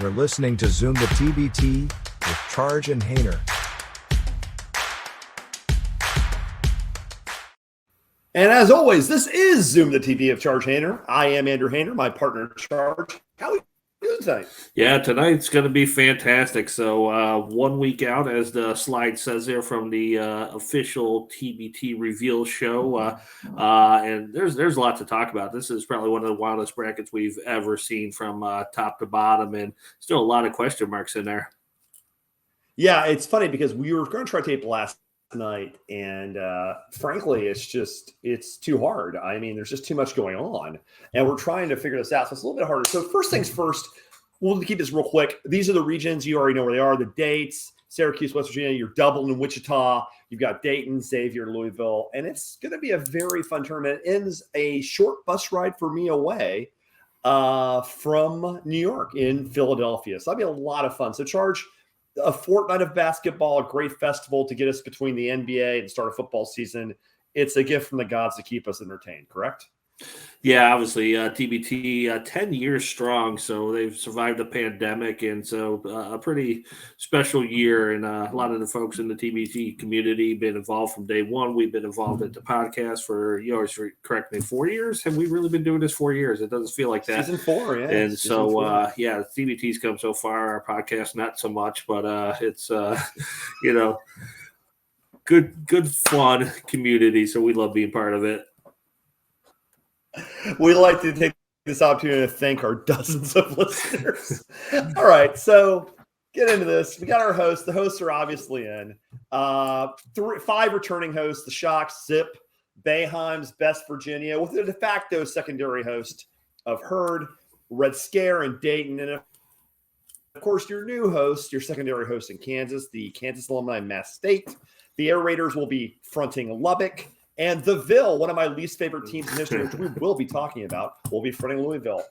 You're listening to Zoom the TBT with Charge and Hayner. And as always, this is Zoom the TV of Charge Hayner. I am Andrew Hayner, my partner in Charge. How are you doing tonight? Yeah, tonight's going to be fantastic. So 1 week out, as the slide says there, from the official TBT reveal show. And there's a lot to talk about. This is probably one of the wildest brackets we've ever seen from top to bottom, and still a lot of question marks in there. Yeah, it's funny because we were going to try tape last night, and frankly, it's too hard. I mean, there's just too much going on, and we're trying to figure this out, so it's a little bit harder. So first things first, we'll keep this real quick. These are the regions. You already know where they are. The dates: Syracuse, West Virginia, you're Dublin and Wichita, you've got Dayton, Xavier, Louisville, and it's going to be a very fun tournament. It ends a short bus ride for me away from New York in Philadelphia, so that'll be a lot of fun. So Charge, a fortnight of basketball, a great festival to get us between the NBA and start a football season. It's a gift from the gods to keep us entertained, correct? Yeah, obviously, TBT 10 years strong, so they've survived the pandemic, and so a pretty special year. And a lot of the folks in the TBT community been involved from day one. We've been involved at the podcast for, you always correct me, 4 years? Have we really been doing this 4 years? It doesn't feel like that. Season 4, yeah. And so, yeah, TBT's come so far. Our podcast, not so much, but it's, good fun community, so we love being part of it. We'd like to take this opportunity to thank our dozens of listeners. All right, so get into this. We got our hosts. The hosts are obviously in. 5 returning hosts: the Shocks, Zip, Bayheims, Best Virginia, with a de facto secondary host of Herd, Red Scare, and Dayton. And of course, your new host, your secondary host in Kansas, the Kansas alumni Mass State. The Air Raiders will be fronting Lubbock. And the Ville, one of my least favorite teams in history, which we will be talking about, will be fronting Louisville.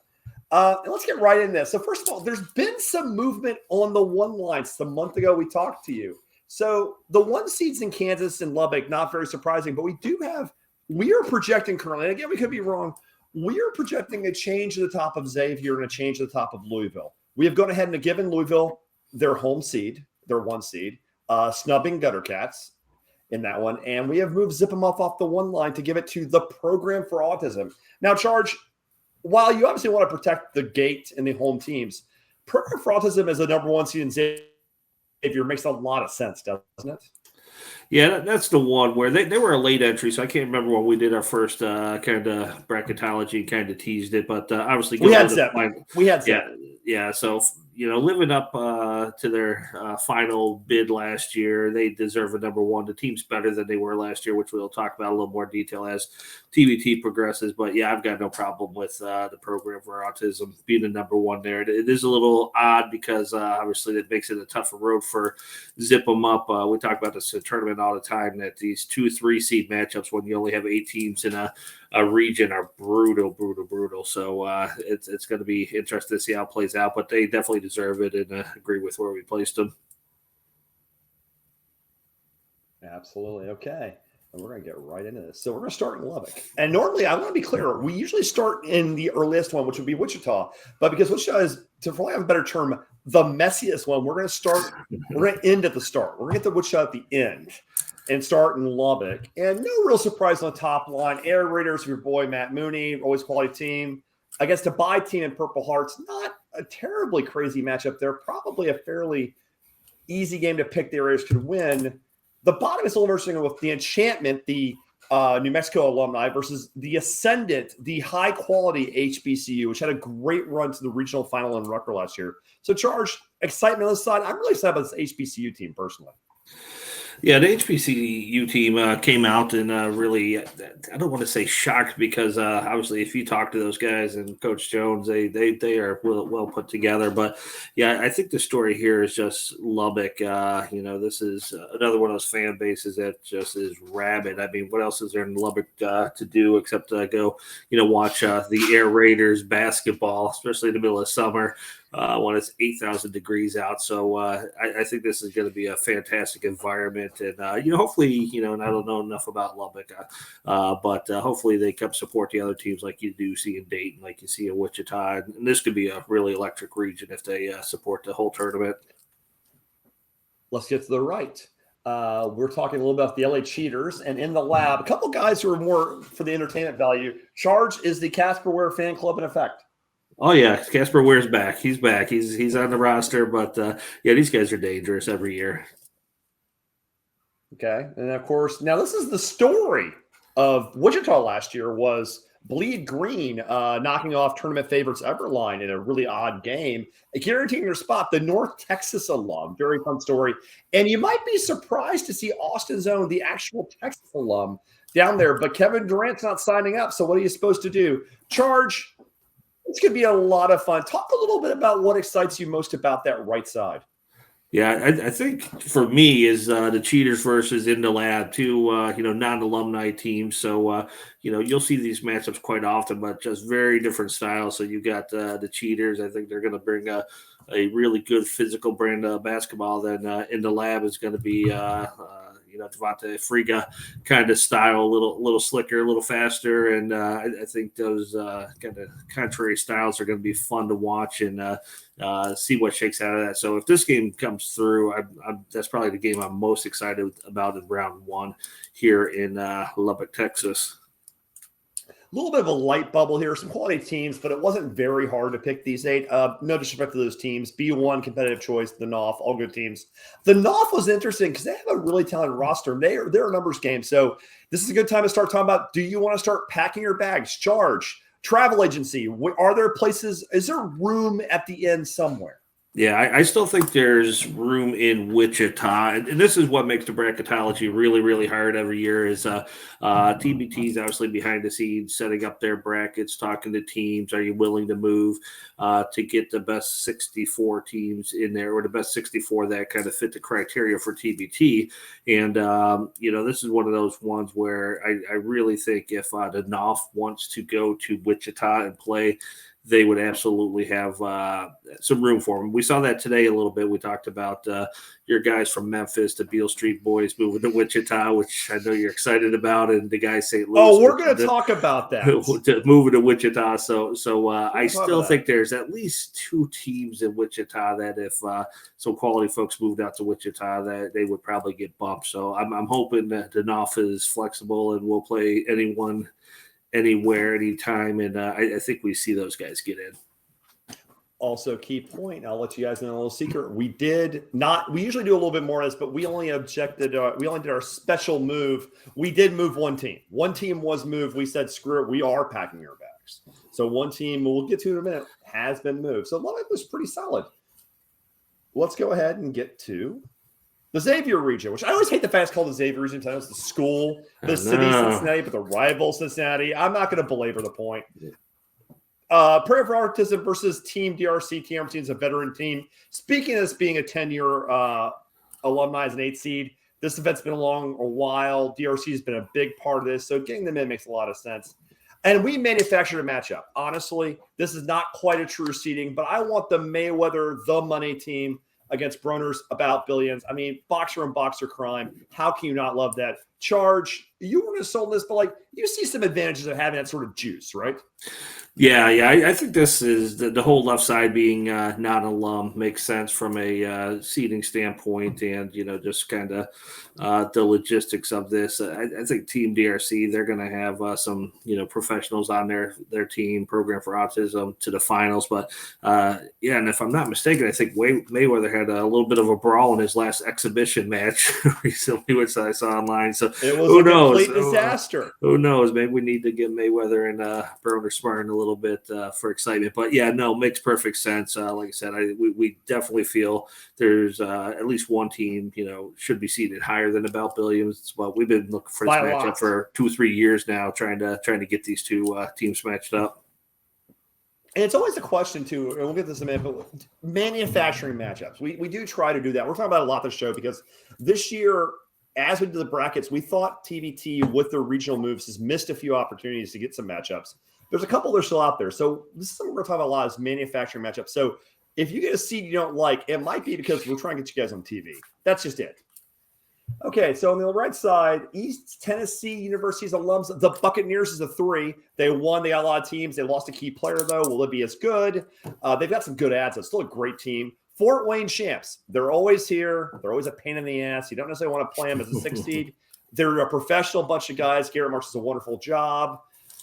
And let's get right in this. So first of all, there's been some movement on the one lines. A month ago, we talked to you. So the 1 seeds in Kansas and Lubbock, not very surprising, but we are projecting currently, and again, we could be wrong, we are projecting a change to the top of Xavier and a change to the top of Louisville. We have gone ahead and given Louisville their home seed, their 1 seed, snubbing Gutter Cats in that one, and we have moved Zip 'em off the one line to give it to the Program for Autism. Now, Charge, while you obviously want to protect the gate and the home teams, Program for Autism as a number 1 seed in Xavier makes a lot of sense, doesn't it? Yeah, that's the one where they were a late entry, so I can't remember when we did our first kind of bracketology, kind of teased it, but obviously we had Zip. Yeah, so living up to their final bid last year, they deserve a number 1. The team's better than they were last year, which we'll talk about in a little more detail as TBT progresses. But yeah, I've got no problem with the Program for Autism being the number 1 there. It is a little odd because obviously it makes it a tougher road for Zip 'em up. We talk about this in tournament all the time, that these 2-3 seed matchups when you only have 8 teams in a region are brutal. So it's going to be interesting to see how it plays out, but they definitely deserve it, and agree with where we placed them. Absolutely. Okay. And we're going to get right into this. So we're going to start in Lubbock. And normally, I want to be clear, we usually start in the earliest one, which would be Wichita. But because Wichita is, to for lack of a better term, the messiest one, we're going to end at the start. We're going to get the Wichita at the end and start in Lubbock. And no real surprise on the top line. Air Raiders, your boy Matt Mooney, always quality team. Against a bye team in Purple Hearts, not a terribly crazy matchup there. Probably a fairly easy game to pick the Air Raiders could win. The bottom is a little interesting with the Enchantment, the New Mexico alumni, versus the Ascendant, the high-quality HBCU, which had a great run to the regional final in Rucker last year. So, Charge, excitement on this side. I'm really excited about this HBCU team personally. Yeah, the HBCU team came out and really, I don't want to say shocked, because obviously if you talk to those guys and Coach Jones, they are well put together. But yeah, I think the story here is just Lubbock. This is another one of those fan bases that just is rabid. I mean, what else is there in Lubbock to do except go, watch the Air Raiders basketball, especially in the middle of summer. when it's 8,000 degrees out. So I think this is going to be a fantastic environment. And, hopefully, and I don't know enough about Lubbock, but hopefully they come support the other teams like you do see in Dayton, like you see in Wichita. And this could be a really electric region if they support the whole tournament. Let's get to the right. We're talking a little about the LA Cheaters, and in the lab, a couple guys who are more for the entertainment value. Charge is the Casper Ware fan club in effect. Oh yeah, Casper Ware's back. He's back. He's on the roster, but these guys are dangerous every year. Okay, and of course, now this is the story of Wichita last year was Bleed Green knocking off tournament favorites Everline in a really odd game, guaranteeing their spot. The North Texas alum, very fun story, and you might be surprised to see Austin's own, the actual Texas alum, down there. But Kevin Durant's not signing up, so what are you supposed to do? Charge. It's going to be a lot of fun. Talk a little bit about what excites you most about that right side. Yeah, I think for me is the Cheaters versus In the Lab, two non-alumni teams. So you'll see these matchups quite often, but just very different styles. So you got the Cheaters. I think they're going to bring a really good physical brand of basketball. Then In the Lab is going to be Devontae Friga kind of style, a little slicker, a little faster, and I think those kind of contrary styles are going to be fun to watch and see what shakes out of that. So if this game comes through, that's probably the game I'm most excited about in round one here in Lubbock, Texas. A little bit of a light bubble here, some quality teams, but it wasn't very hard to pick these 8. No disrespect to those teams. B1, competitive choice, the NOF, all good teams. The NOF was interesting because they have a really talented roster. They're a numbers game. So this is a good time to start talking about, do you want to start packing your bags? Charge, travel agency. Are there places, is there room at the end somewhere? Yeah, I still think there's room in Wichita, and this is what makes the bracketology really, really hard every year is TBT is obviously behind the scenes, setting up their brackets, talking to teams. Are you willing to move to get the best 64 teams in there, or the best 64 that kind of fit the criteria for TBT? And, this is one of those ones where I really think if the NOF wants to go to Wichita and play, they would absolutely have some room for them. We saw that today a little bit. We talked about your guys from Memphis, the Beale Street Boys moving to Wichita, which I know you're excited about, and the guys St. Louis. Oh, we're going to talk about that. Moving to Wichita. So I still think there's at least 2 teams in Wichita that if some quality folks moved out to Wichita, that they would probably get bumped. So I'm hoping that the NOF is flexible and will play anyone, anywhere, anytime, and I think we see those guys get in. Also, key point, I'll let you guys know a little secret. We usually do a little bit more of this, but we only did our special move. We did move one team. One team was moved. We said, screw it, we are packing our bags. So one team, we'll get to in a minute, has been moved. So Lubbock was pretty solid. Let's go ahead and get to the Xavier region, which I always hate the fact it's called the Xavier region. It's the school, the city of Cincinnati, but the rival Cincinnati. I'm not going to belabor the point. Prayer for Autism versus Team DRC. Team DRC is a veteran team. Speaking of this being a 10-year alumni as an 8 seed, this event's been along a while. DRC has been a big part of this, so getting them in makes a lot of sense. And we manufactured a matchup. Honestly, this is not quite a true seeding, but I want the Mayweather, the money team against Bronner's About Billions. I mean, boxer and boxer crime. How can you not love that? Charge, you were going to sold this, but you see some advantages of having that sort of juice, right? Yeah. I think this is the whole left side being not alum makes sense from a seating standpoint, and just kind of the logistics of this. I think Team DRC, they're going to have some professionals on their team, Program for Autism, to the finals. But and if I'm not mistaken, I think Mayweather had a little bit of a brawl in his last exhibition match recently, which I saw online. So it was a complete disaster. Who knows? Maybe we need to get Mayweather and Bronner sparring a little bit for excitement. But makes perfect sense. Like I said, we definitely feel there's at least one team, should be seated higher than About Billions. But we've been looking for this matchup for 2-3 years now, trying to get these two teams matched up. And it's always a question, too, and we'll get this in a minute, but manufacturing matchups. We do try to do that. We're talking about a lot this show because this year, as we did the brackets, we thought TBT with their regional moves has missed a few opportunities to get some matchups. There's a couple that are still out there. So this is something we're going to talk about a lot is manufacturing matchups. So If you get a seed you don't like, it might be because we're trying to get you guys on TV. That's just it. Okay, so on the right side, East Tennessee University's alums, the Buccaneers is a 3. They won. They got a lot of teams. They lost a key player, though. Will it be as good? They've got some good ads. It's still a great team. Fort Wayne Champs. They're always here. They're always a pain in the ass. You don't necessarily want to play them as a 6 seed. They're a professional bunch of guys. Garrett Marks does a wonderful job.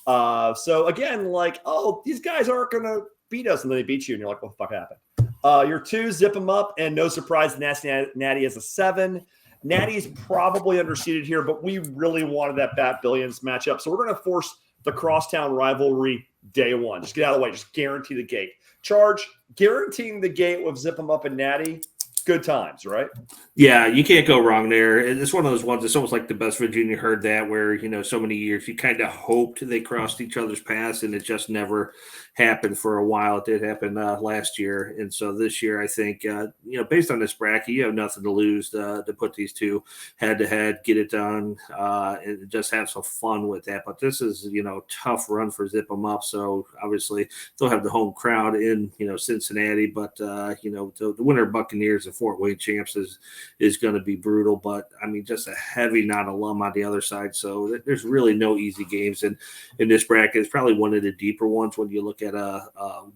So, again, like, oh, these guys aren't going to beat us, and then they beat you, and you're like, what the fuck happened? Your 2, zip them up, and no surprise, Natty is a 7. Natty's probably underseeded here, but we really wanted that Bat Billions matchup. So we're going to force the crosstown rivalry day one. Just get out of the way. Just guarantee the gate. Charge, guaranteeing the gate with Zip 'em Up and Natty. Good times, right? Yeah, you can't go wrong there. It's one of those ones. It's almost like the best Virginia heard that, where, you know, so many years you kind of hoped they crossed each other's paths, and it just never happened for a while. It did happen last year, and so this year, I think, you know, based on this bracket, you have nothing to lose to put these two head to head, get it done, and just have some fun with that. But this is, you know, tough run for Zip 'em Up. So obviously they'll have the home crowd in, you know, Cincinnati, but you know, the winner of Buccaneers and Fort Wayne Champs is going to be brutal. But I mean, just a heavy non-alum on the other side. So there's really no easy games in this bracket. It's probably one of the deeper ones when you look at a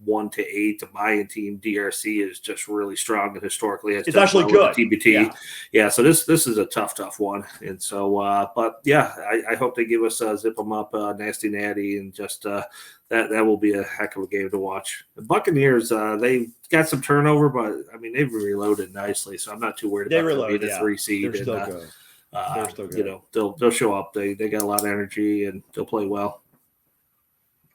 1 to 8. The buy-in team DRC is just really strong, and historically it's actually good. TBT. Yeah. So this is a tough one. And so, but yeah, I hope they give us Zip 'em Up, Nasty Natty, and just that will be a heck of a game to watch. The Buccaneers, they got some turnover, but I mean, they've reloaded nicely, so I'm not too worried about them being a 3 seed. They're still good. They're still good. You know, they'll show up. They got a lot of energy, and they'll play well.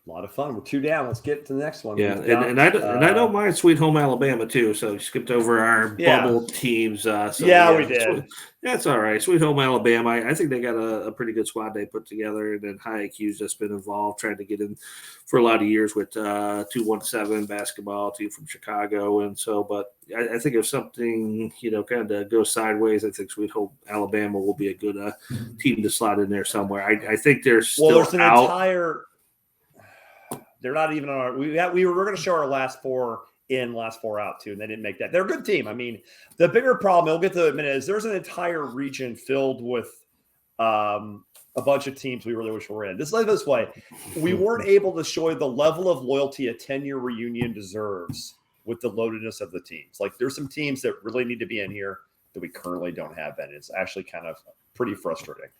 A lot of fun. We're 2 down. Let's get to the next one. Yeah, and I don't mind Sweet Home Alabama too. So you skipped over our bubble teams. We did. That's all right. Sweet Home Alabama. I think they got a pretty good squad they put together, and then High IQ's just been involved, trying to get in for a lot of years with 217 basketball team from Chicago, and so. But I think if something, you know, kind of goes sideways, I think Sweet Home Alabama will be a good team to slot in there somewhere. I think they're still there's an out. entire. They're not even on our. We were going to show our last 4 in, last 4 out too, and they didn't make that. They're a good team. I mean, the bigger problem, we'll get to it in a minute, is there's an entire region filled with a bunch of teams we really wish we were in. This way, we weren't able to show the level of loyalty a 10-year reunion deserves with the loadedness of the teams. Like, there's some teams that really need to be in here that we currently don't have, and it's actually kind of pretty frustrating.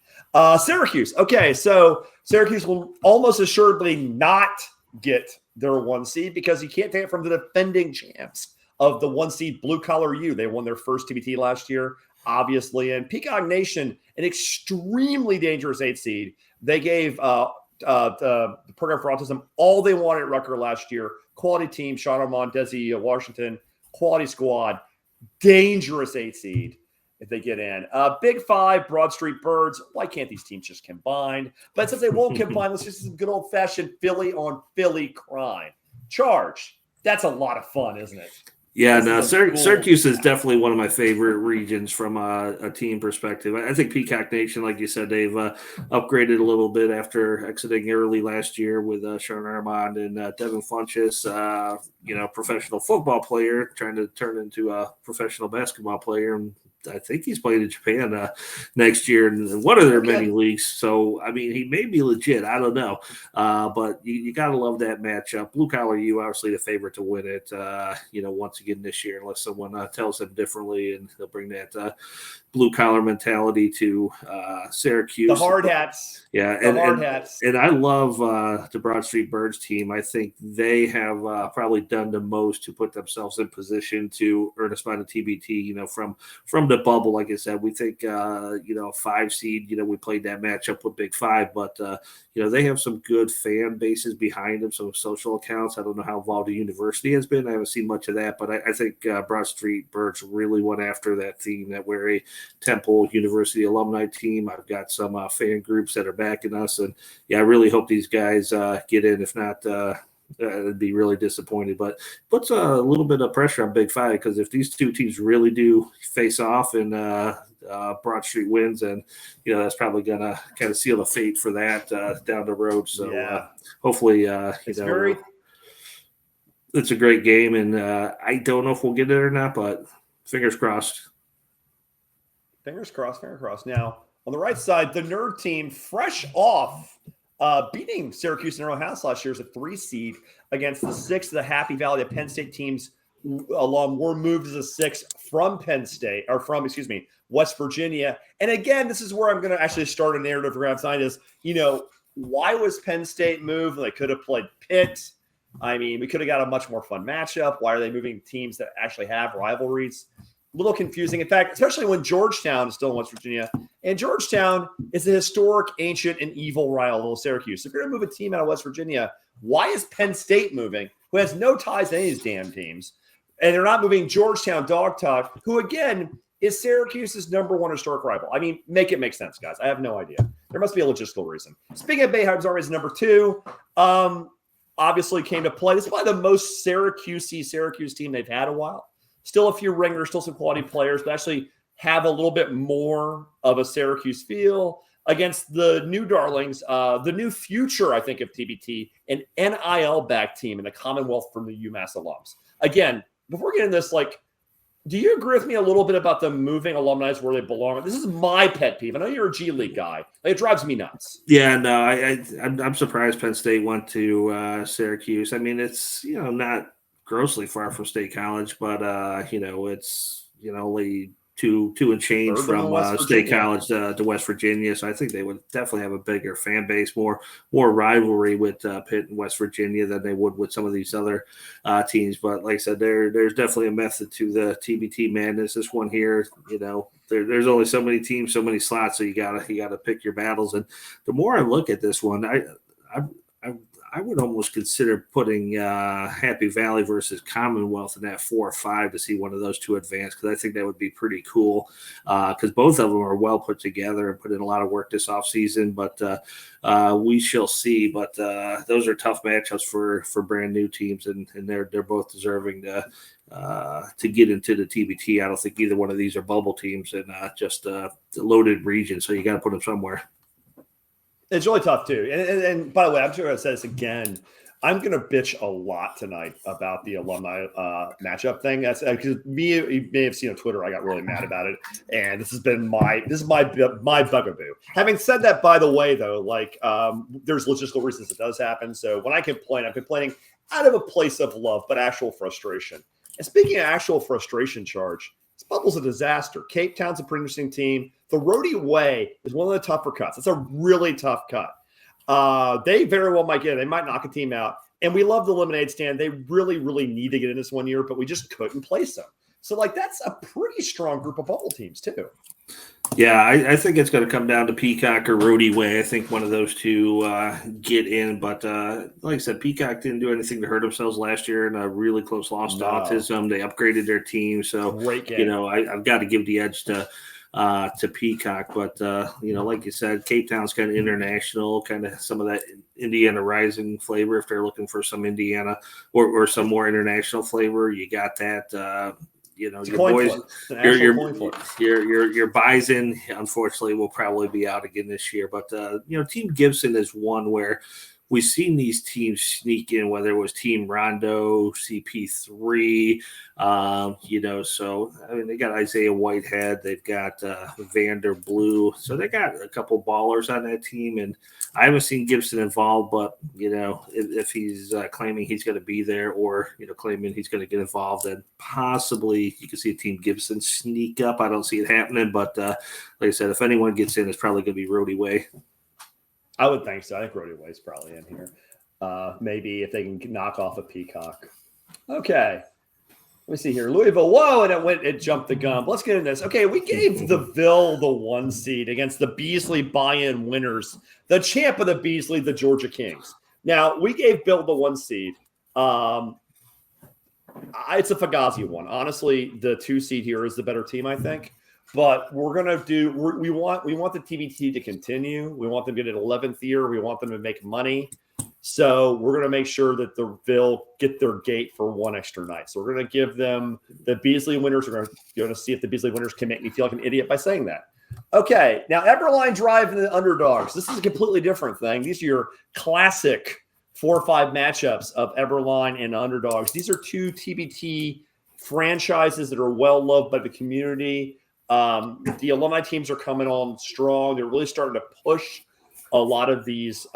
Syracuse. Okay, so Syracuse will almost assuredly not get their 1 seed because you can't take it from the defending champs of the 1 seed Blue Collar U. They won their first TBT last year, obviously. And Peacock Nation, an extremely dangerous 8 seed. They gave the Program for Autism all they wanted at Rucker last year. Quality team, Sean Armand, Desi Washington, quality squad, dangerous 8 seed if they get in. Big 5, Broad Street Birds. Why can't these teams just combine? But since they won't combine, let's just do some good old-fashioned Philly on Philly crime. Charge. That's a lot of fun, isn't it? Yeah, no, Syracuse is definitely one of my favorite regions from a team perspective. I think Peacock Nation, like you said, they've upgraded a little bit after exiting early last year with Sean Armand and Devin Funchess, you know, professional football player trying to turn into a professional basketball player. And I think he's playing in Japan next year in one of their many leagues. So, I mean, he may be legit. I don't know. But you got to love that matchup. Blue Collar U, obviously the favorite to win it, you know, once again this year, unless someone tells them differently, and they'll bring that blue collar mentality to Syracuse. The hard hats. Yeah. And I love the Broad Street Birds team. I think they have probably done the most to put themselves in position to earn a spot in TBT, you know, from the bubble. Like I said, we think, you know, 5 seed, you know, we played that matchup with Big 5, but, you know, they have some good fan bases behind them, some social accounts. I don't know how involved the university has been. I haven't seen much of that, but I think Broad Street Birds really went after that theme, that we're a Temple University alumni team. I've got some fan groups that are backing us, and yeah, I really hope these guys get in. If not, I'd be really disappointed, but puts a little bit of pressure on Big 5, because if these two teams really do face off and Broad Street wins, and you know, that's probably gonna kind of seal the fate for that down the road. So hopefully, it's very It's a great game, and I don't know if we'll get it or not, but fingers crossed. Fingers crossed, fingers crossed. Now, on the right side, the Nerd team, fresh off beating Syracuse in their own house last year as a 3 seed against the 6 of the Happy Valley. The Penn State teams along were moved as a 6 from Penn State, or from, excuse me, West Virginia. And again, this is where I'm going to actually start a narrative for outside is, why was Penn State moved? They could have played Pitt. I mean, we could have got a much more fun matchup. Why are they moving teams that actually have rivalries? A little confusing. In fact, especially when Georgetown is still in West Virginia. And Georgetown is a historic, ancient, and evil rival of Syracuse. If you're going to move a team out of West Virginia, why is Penn State moving, who has no ties to any of these damn teams? And they're not moving Georgetown Dog Talk, who, again, is Syracuse's #1 historic rival. I mean, make it make sense, guys. I have no idea. There must be a logistical reason. Speaking of Bayhawks, Army's #2. Obviously came to play. This is probably the most Syracuse team they've had in a while. Still a few ringers, still some quality players, but actually have a little bit more of a Syracuse feel against the new darlings, the new future, I think, of TBT, an NIL-backed team in the Commonwealth from the UMass alums. Again, before getting this, do you agree with me a little bit about them moving alumni where they belong? This is my pet peeve. I know you're a G League guy. It drives me nuts. Yeah, no, I'm surprised Penn State went to Syracuse. I mean, it's not grossly far from State College, but it's only two and change from State College to West Virginia. So I think they would definitely have a bigger fan base, more rivalry with Pitt and West Virginia than they would with some of these other teams. But like I said, there's definitely a method to the TBT madness. This one here, there's only so many teams, so many slots, so you gotta pick your battles. And the more I look at this one, I would almost consider putting Happy Valley versus Commonwealth in that 4 or 5 to see one of those two advance, because I think that would be pretty cool, because both of them are well put together and put in a lot of work this offseason, but we shall see. But those are tough matchups for brand new teams, and they're both deserving to get into the TBT. I don't think either one of these are bubble teams and just a loaded region, so you got to put them somewhere. It's really tough, too. And by the way, I'm sure I said this again. I'm going to bitch a lot tonight about the alumni matchup thing. That's because you may have seen on Twitter, I got really mad about it. And this is my bugaboo. Having said that, by the way, though, there's logistical reasons it does happen. So when I complain, I'm complaining out of a place of love, but actual frustration. And speaking of actual frustration, Charge, this bubble's a disaster. Cape Town's a pretty interesting team. The Roadie Way is one of the tougher cuts. It's a really tough cut. They very well might get it. They might knock a team out. And we love the lemonade stand. They really, really need to get in this one year, but we just couldn't place them. So, that's a pretty strong group of bubble teams, too. Yeah, I think it's going to come down to Peacock or Roadie Way. I think one of those two get in. But like I said, Peacock didn't do anything to hurt themselves last year in a really close loss to Autism. They upgraded their team. So, great game. I've got to give the edge to Peacock. But, like you said, Cape Town's kind of international, kind of some of that Indiana Rising flavor. If they're looking for some Indiana or some more international flavor, you got that. Your boys, your Bison, unfortunately, will probably be out again this year. But Team Gibson is one where we've seen these teams sneak in, whether it was Team Rondo, CP3, so, I mean, they got Isaiah Whitehead, they've got Vander Blue. So they got a couple ballers on that team, and I haven't seen Gibson involved, but, if he's claiming he's going to be there or, claiming he's going to get involved, then possibly you can see Team Gibson sneak up. I don't see it happening, but like I said, if anyone gets in, it's probably going to be Roadie Way. I would think so. I think Roadie Way's probably in here. Maybe if they can knock off a Peacock. Okay. Let me see here. Louisville. Whoa, and it jumped the gun. Let's get into this. Okay, we gave the Ville the 1 seed against the Beasley buy-in winners, the champ of the Beasley, the Georgia Kings. Now, we gave Bill the 1 seed. It's a Fugazi one. Honestly, the 2 seed here is the better team, I think. But we're going to we want the TBT to continue. We want them to get an 11th year. We want them to make money. So we're going to make sure that the Ville get their gate for 1 extra night. So we're going to give them the Beasley winners. We're going to see if the Beasley winners can make me feel like an idiot by saying that. Okay, now Eberline Drive and the underdogs. This is a completely different thing. These are your classic 4 or 5 matchups of Eberline and Underdogs. These are 2 TBT franchises that are well loved by the community. The alumni teams are coming on strong. They're really starting to push a lot of these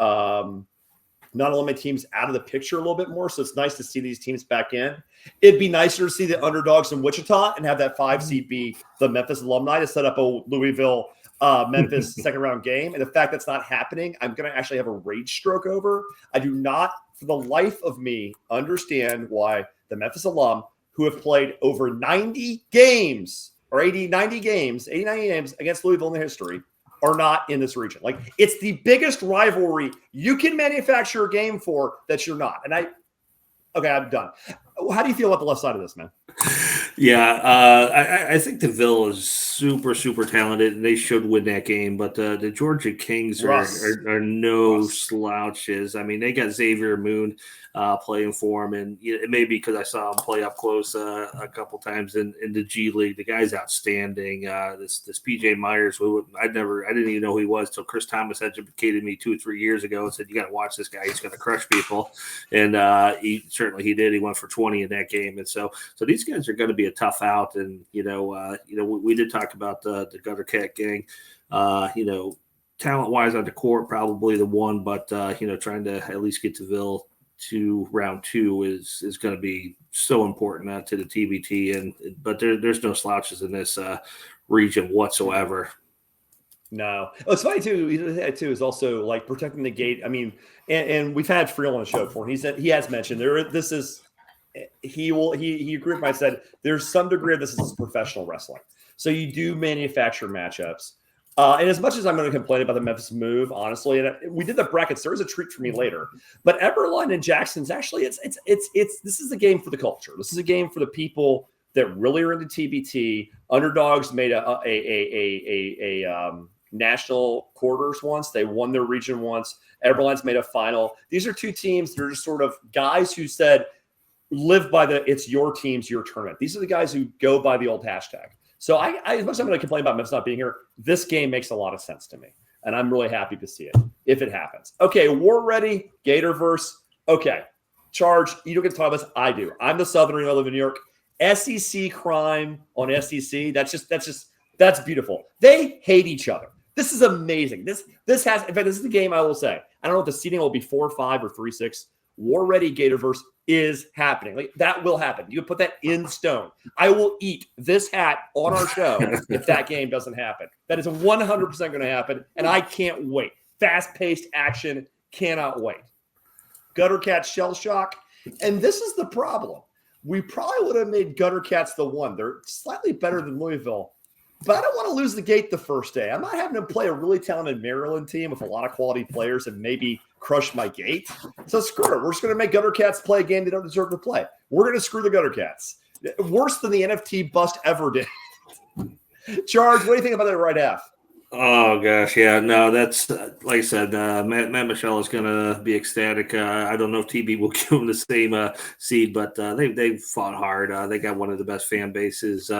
non-alumni teams out of the picture a little bit more. So it's nice to see these teams back in. It'd be nicer to see the Underdogs in Wichita and have that 5 seed be the Memphis alumni to set up a Louisville Memphis second round game. And the fact that's not happening, I'm going to actually have a rage stroke over. I do not, for the life of me, understand why the Memphis alum who have played over 90 games or 89 games against Louisville in their history are not in this region. Like, it's the biggest rivalry you can manufacture a game for that you're not. And I'm done. How do you feel about the left side of this, man? Yeah, I think the Ville is super, super talented, and they should win that game. But the Georgia Kings are no slouches. I mean, they got Xavier Moon playing for him, and it may be because I saw him play up close a couple times in the G League. The guy's outstanding. This PJ Myers, I didn't even know who he was till Chris Thomas educated me 2 or 3 years ago and said, "You got to watch this guy. He's going to crush people," and he did. He went for 20 in that game, and so these guys are going to be a tough out. And we did talk about the Gutter Cat gang. Talent wise on the court, probably the one, but trying to at least get to Ville to round 2 is going to be so important to the TBT. But there's no slouches in this region whatsoever. No. It's funny too. That too is also like protecting the gate. I mean, and we've had Friel on the show before, and he has mentioned he agreed with me. I said there's some degree of this is professional wrestling. So you do manufacture matchups. And as much as I'm going to complain about the Memphis move, honestly, and we did the brackets, there is a treat for me later. But Eberline and Jackson's actually, this is a game for the culture. This is a game for the people that really are into TBT. Underdogs made a national quarters once. They won their region once. Eberline's made a final. These are 2 teams that are just sort of guys who said, live by it's your team's your tournament. These are the guys who go by the old hashtag. So I as much as I'm going to complain about Memphis not being here, this game makes a lot of sense to me. And I'm really happy to see it if it happens. Okay, War Ready, Gatorverse. Okay, Charge, you don't get to talk about this. I do. I'm the Southerner. I live in New York. SEC crime on SEC. That's beautiful. They hate each other. This is amazing. This has, in fact, this is the game I will say. I don't know if the seeding will be 4-5 or 3-6. War Ready Gatorverse is happening. Like, that will happen. You can put that in stone. I will eat this hat on our show if that game doesn't happen. That is 100% going to happen, and I can't wait. Fast-paced action, cannot wait. Gutter Cats Shell Shock, and this is the problem. We probably would have made Gutter Cats the 1. They're slightly better than Louisville, but I don't want to lose the gate the first day. I'm not having them play a really talented Maryland team with a lot of quality players and maybe crush my gate. So screw it. We're just going to make Gutter Cats play a game they don't deserve to play. We're going to screw the Gutter Cats. Worse than the NFT bust ever did. Charge, what do you think about that right half? Oh, gosh, yeah. No, that's, like I said, Matt Michelle is going to be ecstatic. I don't know if TB will give them the same seed, but they fought hard. They got one of the best fan bases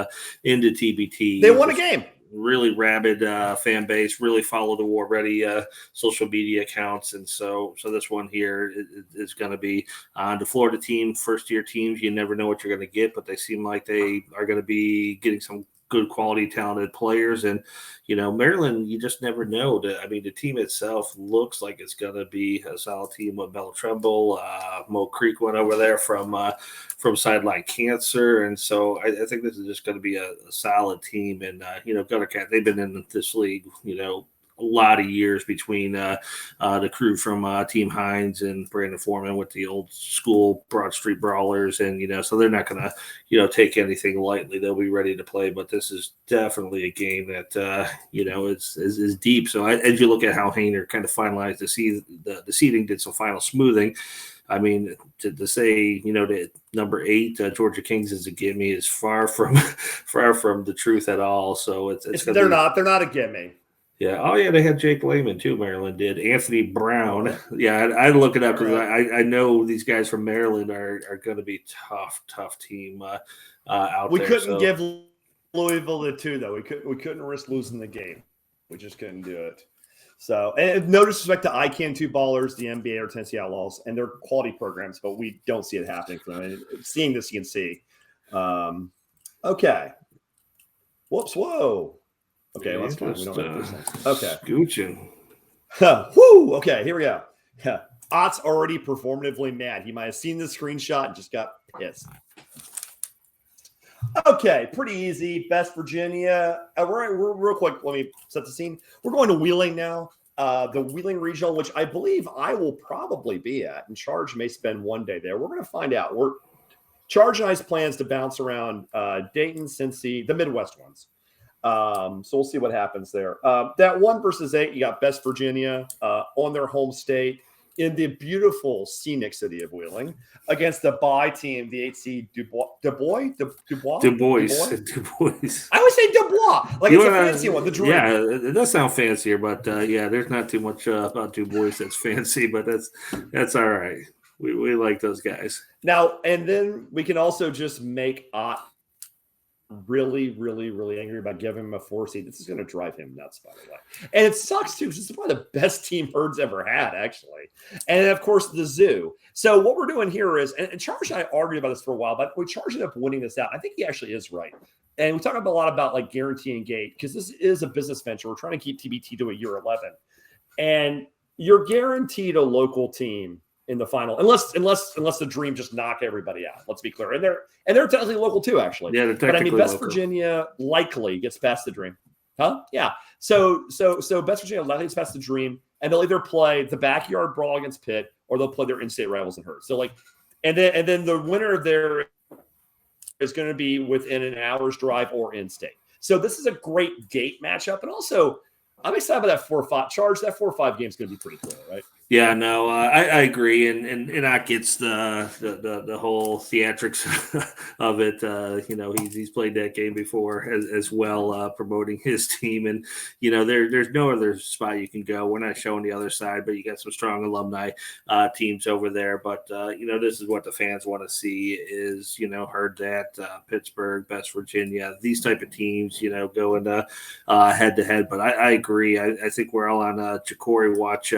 into TBT. They won a game. Really rabid fan base, really follow the War Ready social media accounts. And so this one here is going to be the Florida team, first-year teams. You never know what you're going to get, but they seem like they are going to be getting some good quality, talented players. And, Maryland, you just never know. The team itself looks like it's going to be a solid team with Mel Tremble. Mo Creek went over there from Sideline Cancer. And so I think this is just going to be a solid team. And, Gutter Cat, they've been in this league, a lot of years between the crew from Team Hines and Brandon Foreman with the old school Broad Street Brawlers. And, so they're not going to, take anything lightly. They'll be ready to play. But this is definitely a game that, is deep. So as you look at how Hainer kind of finalized the seeding, did some final smoothing. I mean, to say, that number 8 Georgia Kings is a gimme is far from the truth at all. So they're not a gimme. Yeah. Oh, yeah. They had Jake Lehman too. Maryland did. Anthony Brown. Yeah, I look it up because I know these guys from Maryland are going to be tough team out there. We couldn't give Louisville the 2 though. We couldn't risk losing the game. We just couldn't do it. So, and no disrespect to ICANN2 Ballers, the NBA or Tennessee Outlaws, and their quality programs, but we don't see it happening for them. And seeing this, you can see. Okay. Whoops. Whoa. Okay. Well, that's fine. We don't have those things. Okay. Scooching. Whoo. Okay. Here we go. Yeah. Ott's already performatively mad. He might have seen the screenshot and just got pissed. Okay, pretty easy. Best Virginia. We're real quick. Let me set the scene. We're going to Wheeling now. The Wheeling Regional, which I believe I will probably be at, and Charge may spend one day there. We're going to find out. Charge and I's plans to bounce around Dayton, Cincy, the Midwest ones. So we'll see what happens there. That 1 versus 8, you got Best Virginia on their home state in the beautiful scenic city of Wheeling against the bye team, the 8 seed Dubois. Du Bois. I always say Dubois, like it's a fancy one. The drink. Yeah, it does sound fancier, but yeah, there's not too much about Du Bois that's fancy, but that's all right. We like those guys. Now, and then we can also just make Ott really, really, really angry about giving him a 4 seed. This is going to drive him nuts, by the way. And it sucks, too, because it's one of the best team Herd's ever had, actually. And, of course, the Zoo. So what we're doing here is, and Charge and I argued about this for a while, but we Charge ended up winning this out. I think he actually is right. And we talk a lot about, like, guaranteeing gate, because this is a business venture. We're trying to keep TBT to a year 11. And you're guaranteed a local team in the final, unless the Dream just knock everybody out. Let's be clear, and they're technically local too, actually. Yeah, they're technically but I mean, Best local. Virginia likely gets past the Dream, huh? Yeah. So Best Virginia likely gets past the Dream, and they'll either play the backyard brawl against Pitt, or they'll play their in-state rivals in Herd. So like, and then the winner there is going to be within an hour's drive or in-state. So this is a great gate matchup, and also I'm excited about that 4-5 Charge. That 4-5 game is going to be pretty cool, right? Yeah, no, I agree, and that gets the whole theatrics of it. You know, he's played that game before as well, promoting his team, and you know, there's no other spot you can go. We're not showing the other side, but you got some strong alumni teams over there. But you know, this is what the fans want to see: is Herd that Pittsburgh, Best Virginia, these type of teams, going head to head. But I agree. I think we're all on Chicory watch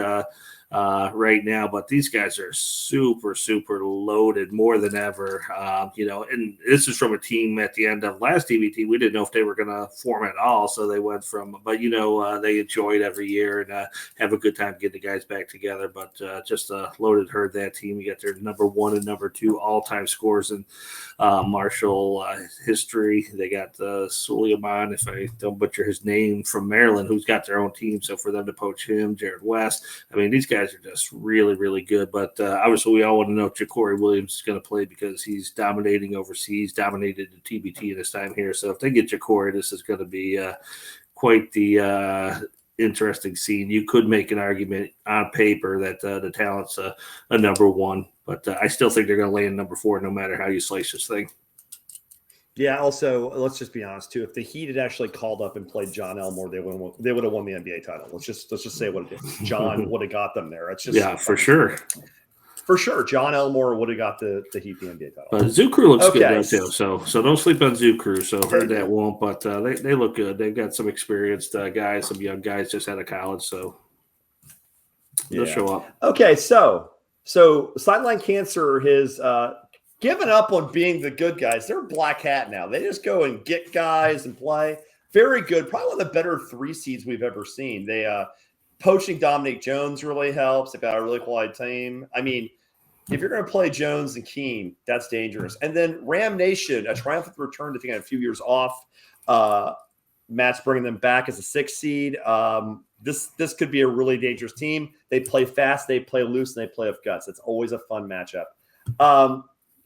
right now, but these guys are super loaded more than ever. And this is from a team at the end of last TBT. We didn't know if they were going to form at all, so they went from. But they enjoy it every year and have a good time getting the guys back together. But just a loaded Herd that team. You got their number 1 and number 2 all-time scores in Marshall history. They got Suleiman, if I don't butcher his name, from Maryland, who's got their own team. So for them to poach him, Jared West, I mean, these guys are just really good. But obviously, we all want to know if Jacory Williams is going to play because he's dominating overseas, dominated the TBT in his time here. So if they get Jacory, this is going to be quite the interesting scene. You could make an argument on paper that the talent's a number 1, but I still think they're going to land number 4 no matter how you slice this thing. Yeah. Also, let's just be honest too. If the Heat had actually called up and played John Elmore, they would have won the NBA title. Let's just say what it is. John would have got them there. It's just for sure. For sure, John Elmore would have got the Heat the NBA title. But Zoo Crew looks good though too. So don't sleep on Zoo Crew. So Herd that won't, but they look good. They've got some experienced guys, some young guys just out of college, so they'll show up. Okay, so Sideline Cancer has given up on being the good guys. They're black hat now. They just go and get guys and play. Very good. Probably one of the better 3 seeds we've ever seen. They poaching Dominic Jones really helps. They've got a really quality team. I mean, if you're going to play Jones and Keene, that's dangerous. And then Ram Nation, a triumphant return to a few years off. Matt's bringing them back as a 6 seed. This could be a really dangerous team. They play fast, they play loose, and they play with guts. It's always a fun matchup.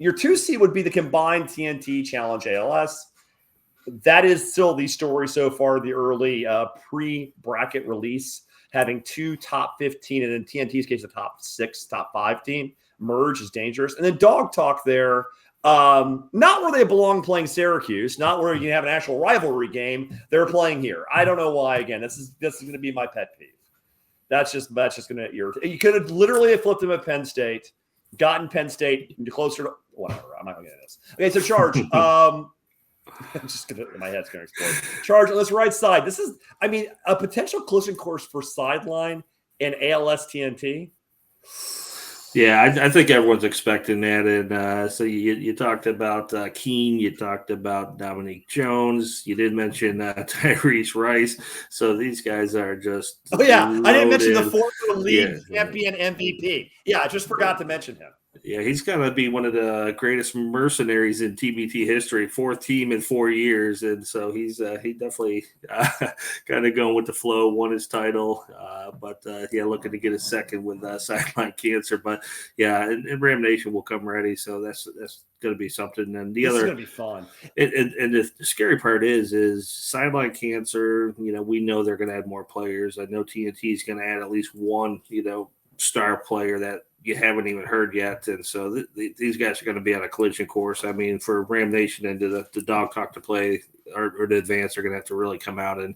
Your 2 seed would be the combined TNT Challenge ALS. That is still the story so far, the early pre-bracket release, having 2 top 15, and in TNT's case, a top 6, top 5 team. Merge is dangerous. And then Dog Talk there, not where they belong playing Syracuse, not where you have an actual rivalry game. They're playing here. I don't know why. Again, this is going to be my pet peeve. That's just going to irritate. You could have literally flipped them at Penn State, gotten Penn State closer to whatever. I'm not going to get this. Okay, so Charge. I'm just gonna, my head's gonna explode. Charge on this right side. This is, I mean, a potential collision course for sideline and ALS TNT. Yeah, I think everyone's expecting that, and so you talked about Keene, you talked about Dominique Jones, you did mention Tyrese Rice. So these guys are just I didn't mention the loaded. former league champion MVP. Yeah, I just forgot to mention him. Yeah, he's going to be one of the greatest mercenaries in TBT history, 4th team in 4 years. And so he definitely kind of going with the flow, won his title. But looking to get a second with sideline cancer. But yeah, and Ram Nation will come ready. So that's going to be something. And this is going to be fun. And the scary part is sideline cancer. We know they're going to add more players. I know TNT is going to add at least one, star player that you haven't even heard yet. And so these guys are going to be on a collision course. I mean, for Ram Nation and the Dog Talk to play or to advance, they're going to have to really come out and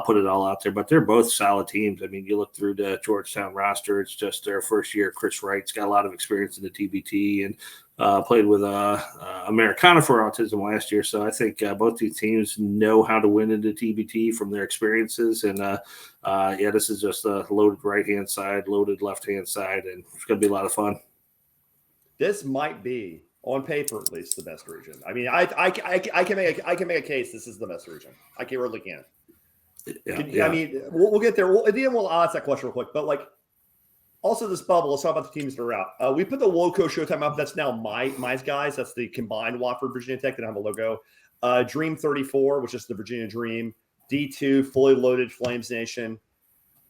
put it all out there. But they're both solid teams. I mean, you look through the Georgetown roster, it's just their first year. Chris Wright's got a lot of experience in the TBT and played with Americana for autism last year. So I think both these teams know how to win in the TBT from their experiences. And this is just a loaded right-hand side, loaded left-hand side, and it's going to be a lot of fun. This might be, on paper at least, the best region. I mean, I can make a case this is the best region. I really can. I mean, we'll get there. At the end, we'll ask that question real quick. But also this bubble. Let's talk about the teams that are out. We put the Loco Showtime up. That's now my guys. That's the combined Wofford Virginia Tech that have a logo. Dream 34, which is the Virginia Dream. D2, fully loaded Flames Nation.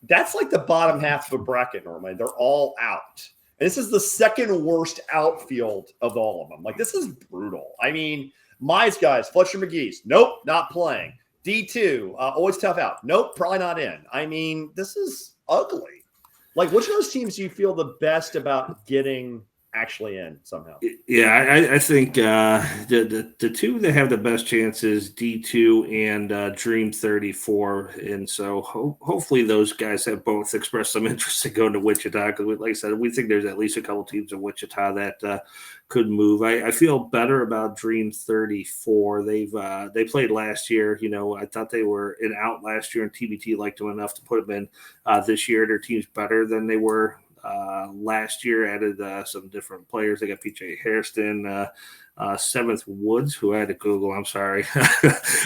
That's like the bottom half of a bracket normally. They're all out. And this is the second worst outfield of all of them. This is brutal. I mean, my guys, Fletcher McGee's, nope, not playing. D2, always tough out. Nope, probably not in. I mean, this is ugly. Which of those teams do you feel the best about getting actually in somehow? Yeah, I think the two that have the best chances, D2 and Dream 34. And so hopefully those guys have both expressed some interest in going to Wichita. Because like I said, we think there's at least a couple teams in Wichita that could move. I feel better about Dream 34. They played last year. I thought they were in out last year, and TBT liked them enough to put them in this year. Their team's better than they were last year. Added some different players. They got PJ Hairston, Seventh Woods, who I had to Google. I'm sorry,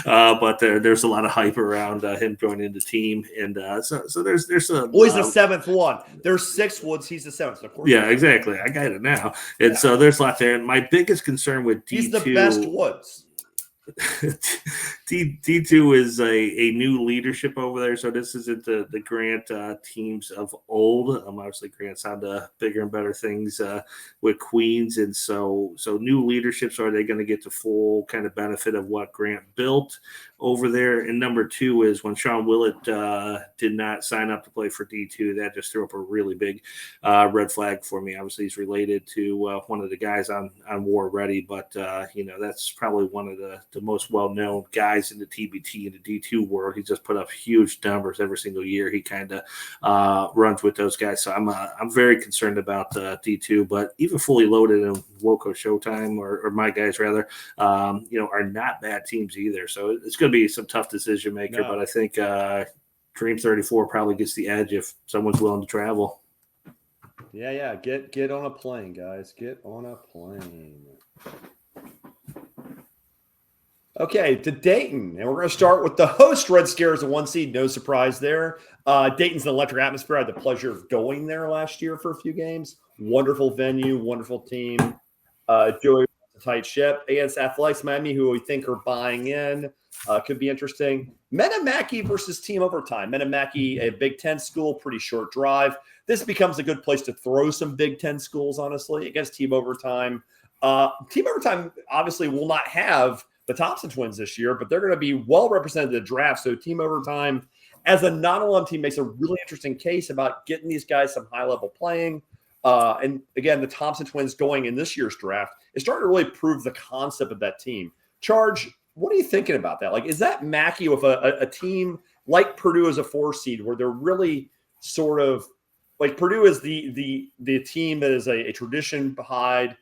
but there's a lot of hype around him joining the team, and so there's some. Well, he's the seventh one. There's 6 Woods. He's the 7th. Of course. Yeah, exactly. I got it now, and so there's a lot there. And my biggest concern with D2, he's the best Woods. D2 is a new leadership over there, so this isn't the Grant teams of old. Obviously, Grant's on to bigger and better things with Queens, and so new leadership. So are they going to get the full kind of benefit of what Grant built over there? And number 2 is when Sean Willett did not sign up to play for D2, that just threw up a really big red flag for me. Obviously, he's related to one of the guys on War Ready, but that's probably one of the most well-known guys in the TBT and the D2 world. He just put up huge numbers every single year. He kind of runs with those guys. So I'm very concerned about D2, but even fully loaded in Woco Showtime or my guys rather, are not bad teams either. So it's going to be some tough decision maker, but I think Dream 34 probably gets the edge if someone's willing to travel. Yeah. Get on a plane, guys. Get on a plane. Okay, to Dayton, and we're going to start with the host Red Scares, a 1 seed. No surprise there. Dayton's an electric atmosphere. I had the pleasure of going there last year for a few games. Wonderful venue, wonderful team. Joey, a tight ship against Athletics Miami, who we think are buying in. Could be interesting. Metamaki versus Team Overtime. Metamaki, a Big Ten school, pretty short drive. This becomes a good place to throw some Big Ten schools, honestly, against Team Overtime. Team Overtime obviously will not have the Thompson twins this year, but they're going to be well represented in the draft. So Team Overtime, as a non-alum team, makes a really interesting case about getting these guys some high-level playing. And again, the Thompson twins going in this year's draft is starting to really prove the concept of that team. Charge, what are you thinking about that? Is that Mackey with a team like Purdue as a 4 seed, where they're really sort of Purdue is the team that is a tradition behind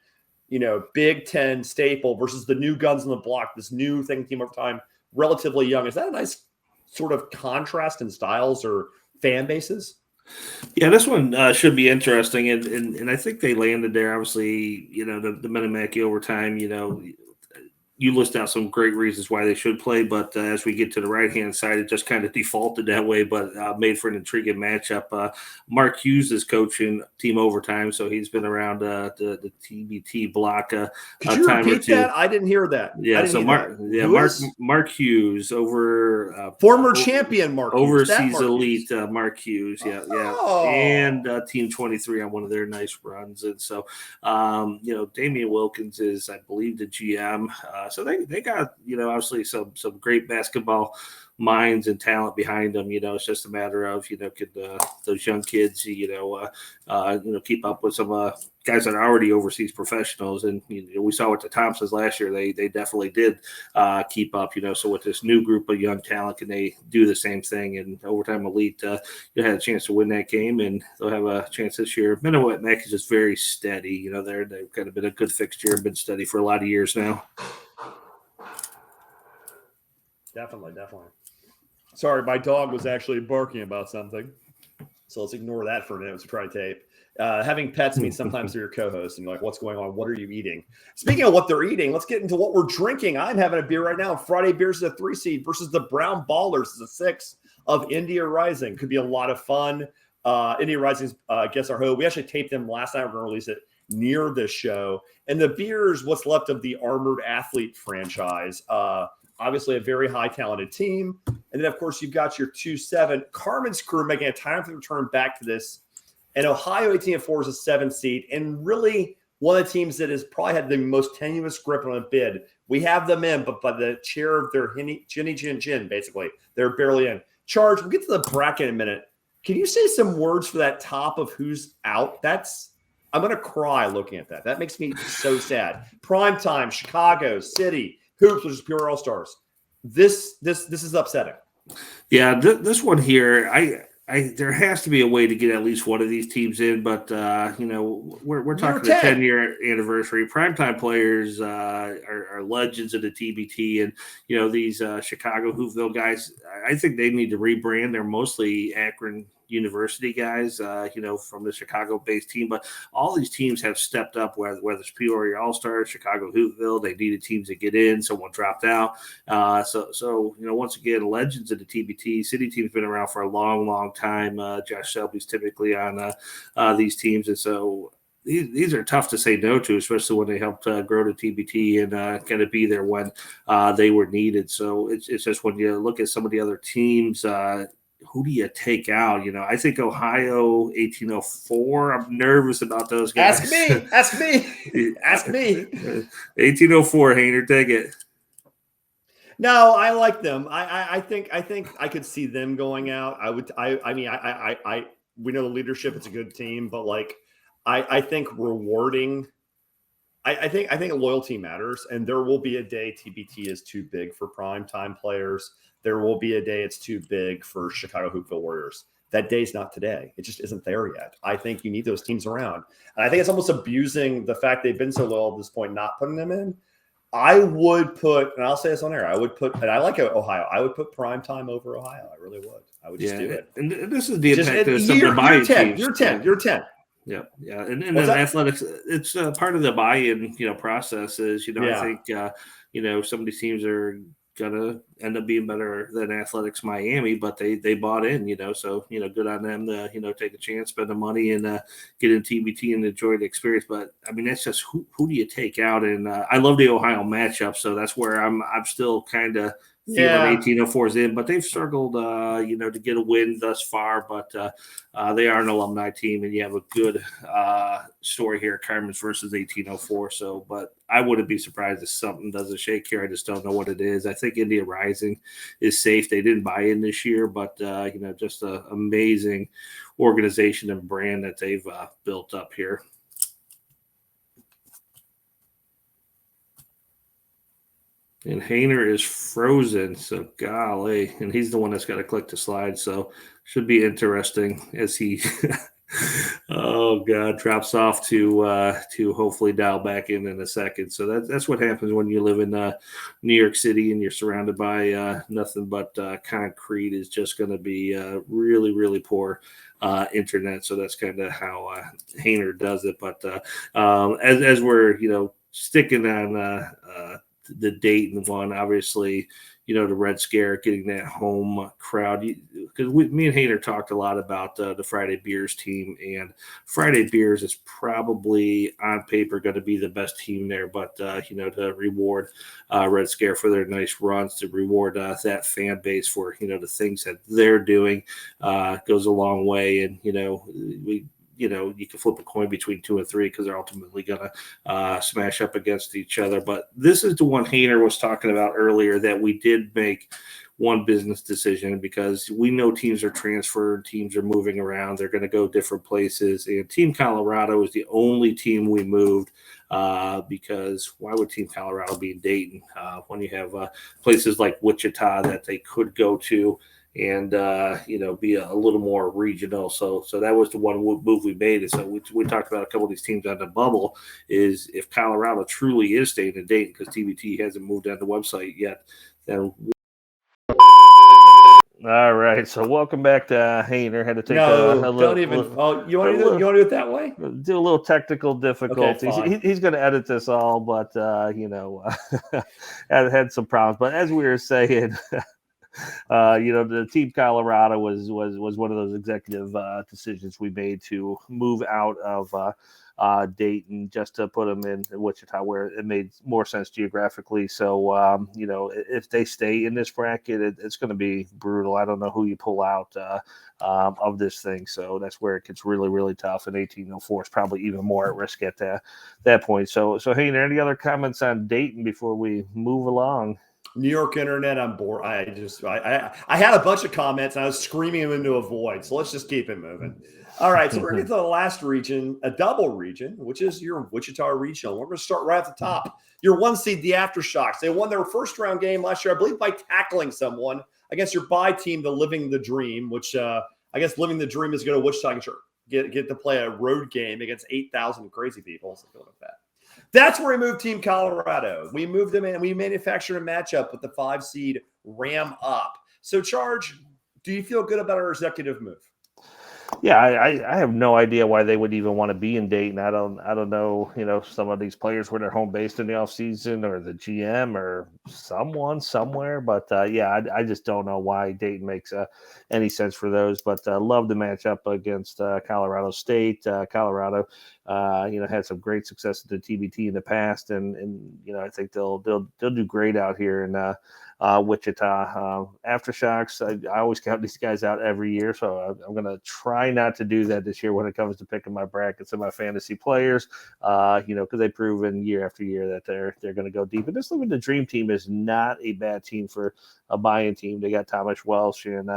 Big Ten staple versus the new guns on the block, this new thing team over time, relatively young. Is that a nice sort of contrast in styles or fan bases? Yeah, this one should be interesting, and I think they landed there. Obviously, the Menominee overtime. You list out some great reasons why they should play, but as we get to the right-hand side, it just kind of defaulted that way, but made for an intriguing matchup. Mark Hughes is coaching Team Overtime, so he's been around the TBT block Could you time or repeat two. that? I didn't hear that. Yeah, so Mark Hughes over former champion Mark Hughes. Overseas elite Mark Hughes, yeah, and Team 23 on one of their nice runs, and so Damian Wilkins is, I believe, the GM. So they got, obviously some great basketball minds and talent behind them. It's just a matter of, could those young kids, keep up with some guys that are already overseas professionals. And we saw with the Thompsons last year, they definitely did keep up. So with this new group of young talent, can they do the same thing? And Overtime Elite, you had a chance to win that game, and they'll have a chance this year. Menominee is just very steady. They've kind of been a good fixture and been steady for a lot of years now. Definitely. Sorry, my dog was actually barking about something. So let's ignore that for a minute to try to tape. Having pets means sometimes they're your co-host and you're like, what's going on? What are you eating? Speaking of what they're eating, let's get into what we're drinking. I'm having a beer right now. Friday Beers is a 3 seed versus the Brown Ballers is a 6 of India Rising. Could be a lot of fun. India Rising's guess our host. We actually taped them last night. We're going to release it near this show. And the beer is what's left of the Armored Athlete franchise. Obviously a very high talented team. And then, of course, you've got your 2-7 Carmen's crew making a triumphant return back to this. And Ohio 18-4 is a 7 seed. And really one of the teams that has probably had the most tenuous grip on a bid. We have them in, but by the chair of their Ginny, basically. They're barely in. Charge, we'll get to the bracket in a minute. Can you say some words for that top of who's out? I'm going to cry looking at that. That makes me so sad. Primetime, Chicago, City, Hoops, which is pure all-stars. This is upsetting. Yeah, this one here, there has to be a way to get at least one of these teams in, but we're talking the 10-year anniversary. Primetime players are legends of the TBT, and these Chicago Hoopville guys, I think they need to rebrand. They're mostly Akron University guys, from the Chicago-based team, but all these teams have stepped up. Whether it's Peoria All-Stars, Chicago Hoopville, they needed teams to get in. Someone dropped out, so once again, legends of the TBT. City team's been around for a long, long time. Josh Shelby's typically on these teams, and so these are tough to say no to, especially when they helped grow the TBT and kind of be there when they were needed. So it's just when you look at some of the other teams. Who do you take out? I think Ohio 1804. I'm nervous about those guys. Ask me. 1804, Hainer, take it. No, I like them. I think I could see them going out. We know the leadership, it's a good team, but I think rewarding. I think loyalty matters, and there will be a day TBT is too big for primetime players. There will be a day it's too big for Chicago Hoopville Warriors. That day's not today. It just isn't there yet. I think you need those teams around. And I think it's almost abusing the fact they've been so loyal at this point, not putting them in. I would put, and I'll say this on air, and I like Ohio. I would put primetime over Ohio. I really would. I would just do it. And this is the impact of some of the buy-in teams. You're 10. Yeah. And then athletics, it's part of the buy-in, process is, I think, some of these teams are gonna end up being better than Athletics Miami, but they bought in, so good on them to take a chance, spend the money, and get in TBT and enjoy the experience. But I mean, that's just who do you take out? And I love the Ohio matchup, so that's where I'm still kind of feeling 1804's in, but they've struggled, to get a win thus far. But they are an alumni team, and you have a good story here, Carmen's versus 1804. So, but I wouldn't be surprised if something doesn't shake here. I just don't know what it is. I think India Rising is safe. They didn't buy in this year, but just an amazing organization and brand that they've built up here. And Hainer is frozen, so golly. And he's the one that's got to click the slide, so should be interesting as he Oh God, drops off to hopefully dial back in a second. So that's what happens when you live in New York City and you're surrounded by nothing but concrete. Is just going to be really really poor internet. So that's kind of how Hainer does it. But as we're sticking on the Dayton one, obviously. The Red Scare, getting that home crowd. Because me and Hainer talked a lot about the Friday Beers team, and Friday Beers is probably on paper going to be the best team there. But to reward Red Scare for their nice runs, to reward that fan base for the things that they're doing, goes a long way. And you can flip a coin between 2 and 3 because they're ultimately going to smash up against each other. But this is the one Hainer was talking about earlier that we did make one business decision because we know teams are transferred, teams are moving around, they're going to go different places. And Team Colorado is the only team we moved because why would Team Colorado be in Dayton when you have places like Wichita that they could go to? And be a little more regional. So that was the one move we made. And so we talked about a couple of these teams on the bubble. Is if Colorado truly is staying in Dayton because TBT hasn't moved on the website yet, then. All right, so welcome back to Hainer. Had to take don't even. You want to do it that way? Do a little technical difficulties. Okay, he's going to edit this all, but had some problems. But as we were saying. The Team Colorado was one of those executive decisions we made to move out of Dayton just to put them in Wichita where it made more sense geographically. So, if they stay in this bracket, it's going to be brutal. I don't know who you pull out of this thing. So that's where it gets really, really tough. And 1804 is probably even more at risk at that point. So hey, any other comments on Dayton before we move along? New York internet, I'm bored. I had a bunch of comments and I was screaming them into a void. So let's just keep it moving. All right. So we're going to get to the last region, a double region, which is your Wichita regional. We're going to start right at the top. Your 1 seed, the Aftershocks. They won their first round game last year, I believe, by tackling someone against your bye team, the Living the Dream, which I guess Living the Dream is going to Wichita get to play a road game against 8,000 crazy people. So go with that. That's where we moved Team Colorado. We moved them in. We manufactured a matchup with the 5 seed Ram Up. So, Charge, do you feel good about our executive move? Yeah, I have no idea why they would even want to be in Dayton. I don't know, some of these players were their home based in the offseason or the GM or someone somewhere. But I just don't know why Dayton makes any sense for those. But love the matchup against Colorado State. Colorado, had some great success at the TBT in the past, and I think they'll do great out here in Wichita. Aftershocks, I always count these guys out every year, so I'm going to try not to do that this year when it comes to picking my brackets and my fantasy players, because they've proven year after year that they're going to go deep. And this Living the Dream team is not a bad team for a buy-in team. They got Thomas Welsh and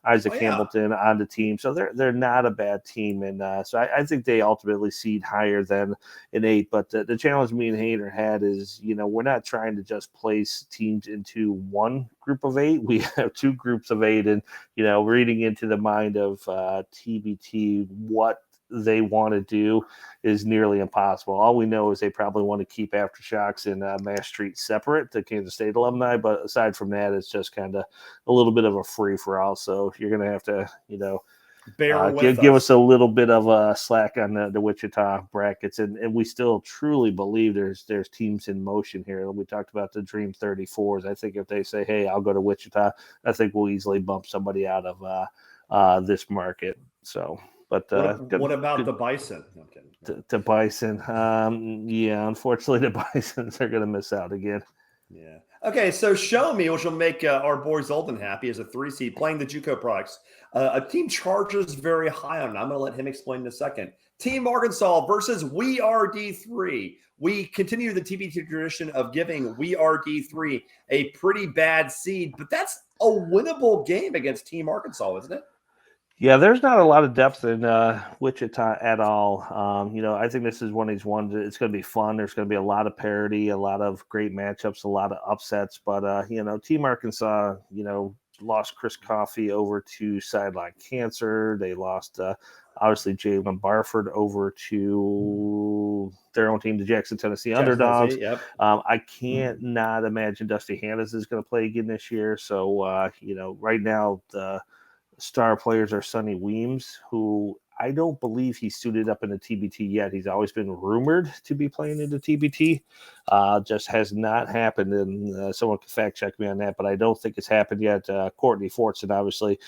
Isaac Hamilton on the team, so they're not a bad team. And so I think they ultimately seed higher than an 8. But the challenge me and Hainer had is, we're not trying to just place teams into one group of 8. We have 2 groups of 8, and reading into the mind of TBT, what they want to do is nearly impossible. All we know is they probably want to keep Aftershocks and Mass Street separate, the Kansas State alumni. But aside from that, it's just kind of a little bit of a free for all. So you're going to have to, give us a little bit of a slack on the Wichita brackets, and we still truly believe there's teams in motion here. We talked about the Dream 34s. I think if they say, "Hey, I'll go to Wichita," I think we'll easily bump somebody out of this market. So. But what about the Bison? The Bison, unfortunately, the Bisons are going to miss out again. Yeah. Okay, so Show Me, which will make our boy Zoltan happy, as a 3 seed playing the JUCO products. A team charges very high on it. I'm going to let him explain in a second. Team Arkansas versus We Are D3. We continue the TBT tradition of giving We Are D3 a pretty bad seed, but that's a winnable game against Team Arkansas, isn't it? Yeah, there's not a lot of depth in Wichita at all. I think this is one of these ones that it's going to be fun. There's going to be a lot of parity, a lot of great matchups, a lot of upsets. But, Team Arkansas, lost Chris Coffey over to sideline cancer. They lost, obviously, Jalen Barford over to their own team, the Jackson, Tennessee Underdogs. Yep. I can't not imagine Dusty Hannes is going to play again this year. So, right now the star players are Sonny Weems, who I don't believe he's suited up in the TBT yet. He's always been rumored to be playing in the TBT. Just has not happened, and someone can fact check me on that, but I don't think it's happened yet. Courtney Fortson, obviously,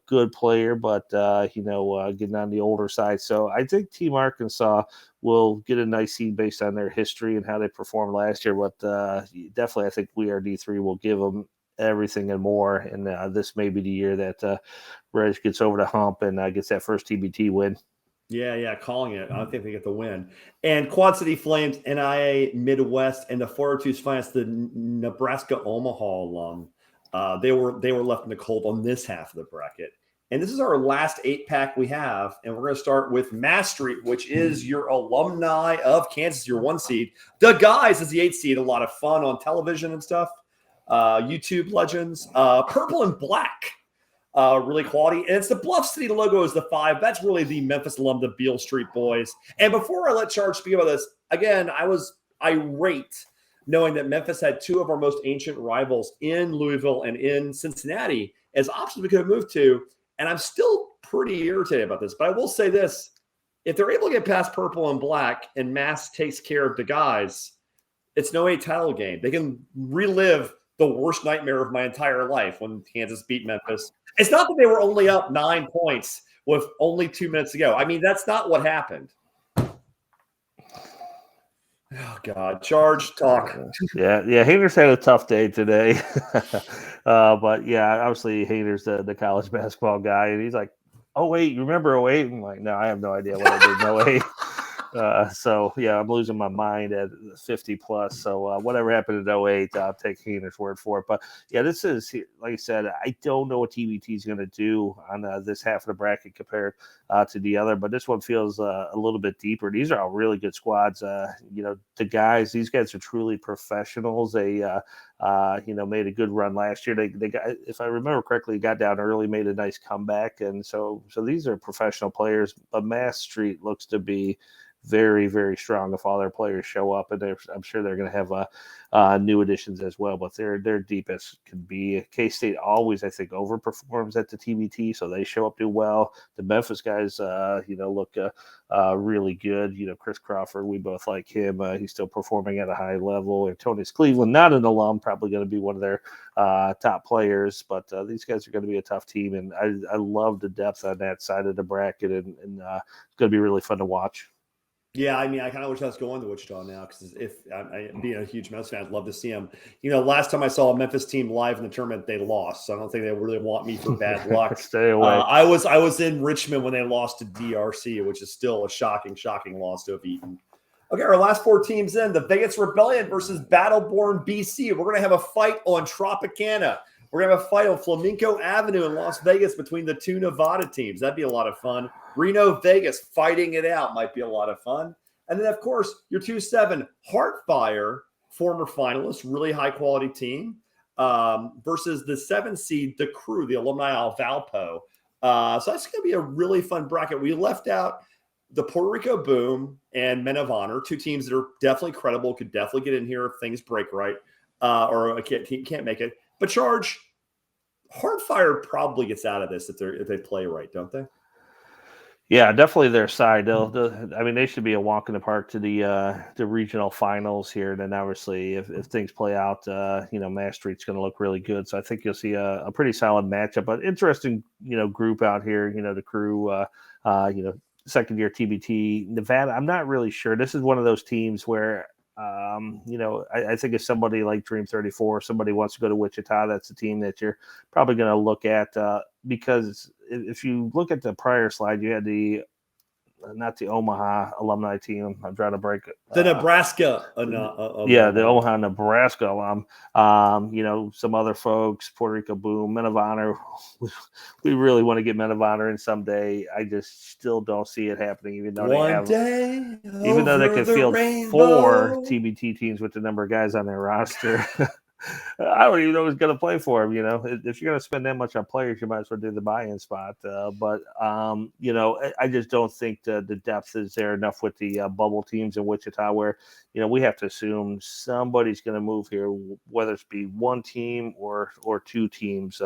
good player, but, getting on the older side. So I think Team Arkansas will get a nice seed based on their history and how they performed last year. But definitely, I think We Are D3 will give them everything and more. And this may be the year that Reg gets over the hump and gets that first TBT win. Yeah, calling it. I think they get the win. And Quad City Flames, NIA Midwest, and the 402's finest, the Nebraska Omaha alum. They were left in the cold on this half of the bracket. And this is our last 8-pack we have. And we're going to start with Mass Street, which is your alumni of Kansas, your 1 seed. The Guys is the 8 seed. A lot of fun on television and stuff. YouTube legends. Purple and Black. Really quality. And it's the Bluff City logo is the 5. That's really the Memphis alum, the Beale Street Boys. And before I let Charge speak about this, again, I was irate knowing that Memphis had 2 of our most ancient rivals in Louisville and in Cincinnati as options we could have moved to. And I'm still pretty irritated about this. But I will say this. If they're able to get past Purple and Black and Mass takes care of the Guys, it's no A title game. They can relive the worst nightmare of my entire life when Kansas beat Memphis. It's not that they were only up 9 points with only 2 minutes to go. I mean, that's not what happened. Oh, God. Charge, talk. Yeah. Hayner's had a tough day today. But, yeah, obviously Hayner's the college basketball guy. And he's like, oh, 08, you remember 08? I'm like, no, I have no idea what I did in 08. So, yeah, I'm losing my mind at 50 plus. So, whatever happened in 08, I'll take Hayner's word for it. But, yeah, this is, like I said, I don't know what TBT is going to do on this half of the bracket compared to the other. But this one feels a little bit deeper. These are all really good squads. The guys, these guys are truly professionals. They, made a good run last year. They got, if I remember correctly, got down early, made a nice comeback. And so these are professional players. But Mass Street looks to be very, very strong if all their players show up, and I'm sure they're going to have new additions as well. But they're deep as can be. K-State always, I think, overperforms at the TBT, so they show up do well. The Memphis guys, look really good. Chris Crawford, we both like him. He's still performing at a high level. Antonius Cleveland, not an alum, probably going to be one of their top players, but these guys are going to be a tough team, and I love the depth on that side of the bracket, and it's going to be really fun to watch. Yeah, I mean, I kind of wish I was going to Wichita now because if I being a huge Mets fan, I'd love to see them. Last time I saw a Memphis team live in the tournament, they lost. So I don't think they really want me for bad luck. Stay away. I was in Richmond when they lost to DRC, which is still a shocking loss to have beaten. Okay, our last 4 teams in. The Vegas Rebellion versus Battleborn BC. We're going to have a fight on Tropicana. We're going to have a fight on Flamenco Avenue in Las Vegas between the 2 Nevada teams. That'd be a lot of fun. Reno, Vegas, fighting it out might be a lot of fun. And then, of course, your 2-7 Heartfire, former finalist, really high-quality team, versus the 7 seed, the Crew, the alumni of Valpo. So that's going to be a really fun bracket. We left out the Puerto Rico Boom and Men of Honor, 2 teams that are definitely credible, could definitely get in here if things break right, or can't make it. But Charge, Heartfire probably gets out of this if they play right, don't they? Yeah, definitely their side. They should be a walk in the park to the regional finals here. And then obviously, if things play out, Mass Street's going to look really good. So I think you'll see a pretty solid matchup. But interesting, group out here. The Crew, second year TBT Nevada. I'm not really sure. This is one of those teams where. I think if somebody like Dream 34, somebody wants to go to Wichita, that's a team that you're probably going to look at because if you look at the prior slide, you had not the Omaha alumni team. I'm trying to break it. The Nebraska. The Omaha, Nebraska alum. Some other folks, Puerto Rico Boom, Men of Honor. We really want to get Men of Honor in someday. I just still don't see it happening, even though they can field 4 TBT teams with the number of guys on their roster. I don't even know who's going to play for him. If you're going to spend that much on players, you might as well do the buy-in spot. But I just don't think the depth is there enough with the bubble teams in Wichita where, we have to assume somebody's going to move here, whether it's be one team or two teams.